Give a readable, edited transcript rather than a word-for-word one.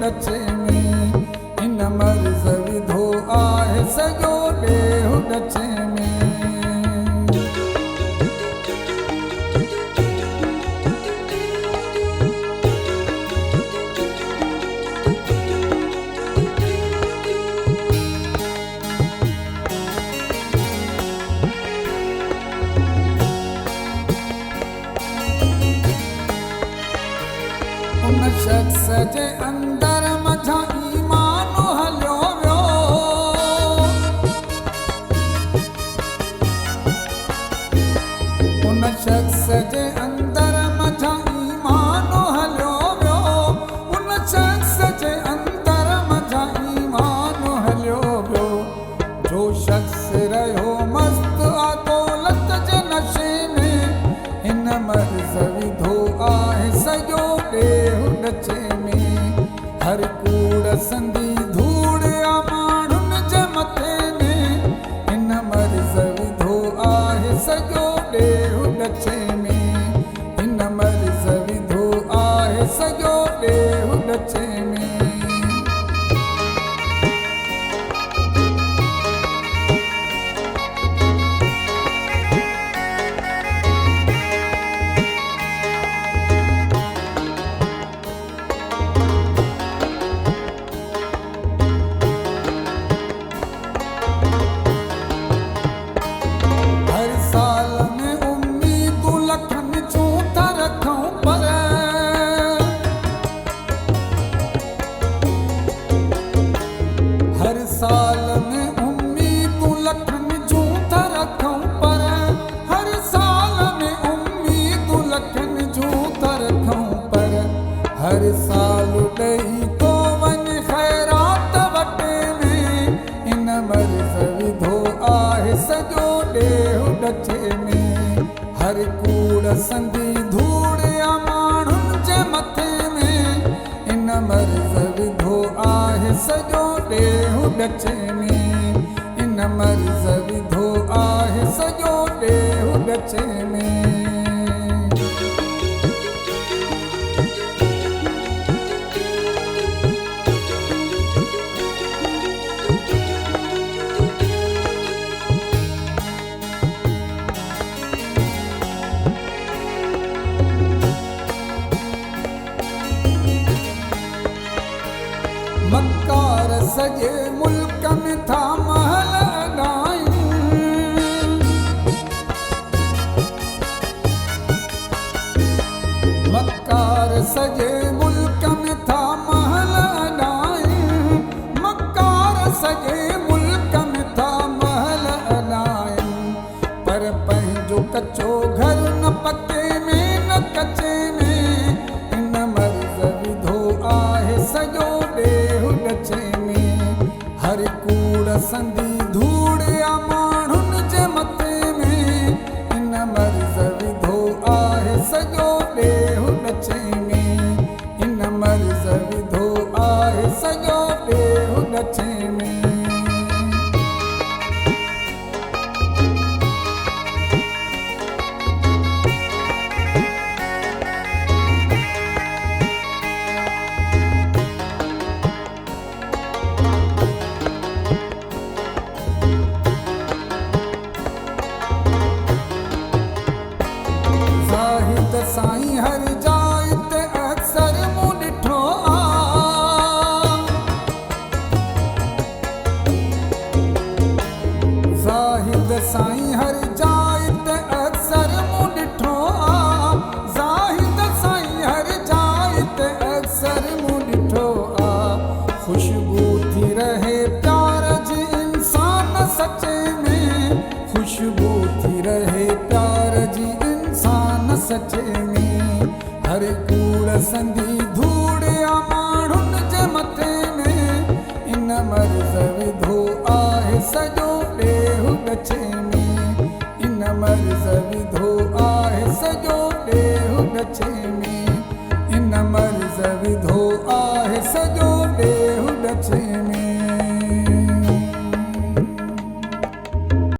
ॾचे में, इन मर्ज़ विधो आहे सॼो ॾेहु ॾचे में। उन शख़्स जे अंदर मझां ईमान हलियो वियो, उन शख़्स जे अंदर मझां ईमान हलियो वियो, उन शख़्स जे अंदर मझां ईमान हलियो वियो। जो शख़्स रहियो मस्त आ दौलत जे नशे में, हिन मर्ज़ विधो आहे सॼो ॾेहु ॾचे में। हर कूड़ संदी धूड़ आ माण्हुनि जे मथे में, हिन मर्ज़ विधो आहे सॼो ॾेहु ॾचे में, हिन मर्ज़ विधो आहे सॼो ॾेहु ॾचे में। साल में उम्मीदूं लखनि जूं था रखूं, पर हर साल में उम्मीदूं लखनि जूं था रखूं, पर हर साल ॾेई थो वञे ख़ैरात वटे में, इन मर्ज़ विधो आहे सॼो ॾेहु ॾचे में। हर कूड़ संदी धूड़ आ माण्हुनि जे मथे में, इन मर्ज़ विधो आहे सॼो ॾेहु ॾचे में, इन मर्ज़ विधो आहे सॼो ॾेहु ॾचे में। मक्कार सॼे मुल्क में था महल अॾाइनि, मक्कार सॼे मुल्क में था महल अॾाइनि, मक्कार सॼे मुल्क में था महल अॾाइनि, पर पंहिंजो कचो घर न पके में न कचे में, इन मर्ज़ विधो आहे सॼो ॾेहु ॾचे में। हर कूड़ संदी धूड़ आ माण्हुनि जे मथे में, इन मर्ज़ विधो आहे सॼो ॾेहु ॾचे में, इन मर्ज़ विधो आहे सॼो ॾेहु ॾचे में। साईं हर जाइ ते अक्सर मूं ॾिठो आ, ज़ाहिद साईं हर जाइ ते अक्सर मूं ॾिठो आ, ज़ाहिद साईं हर जाइ ते अक्सर मूं ॾिठो आ। ख़ुशबू थी रहे प्यार जी इंसान सचे में, ख़ुशबू थी रहे प्यार जी इंसान सचे में। हर कूड़ संदी धूड़ आ माण्हुनि जे मथे में, इन मर्ज़ विधो आहे सॼो ॾेहु ॾचे में, इन मर्ज़ विधो आहे सॼो ॾेहु ॾचे में।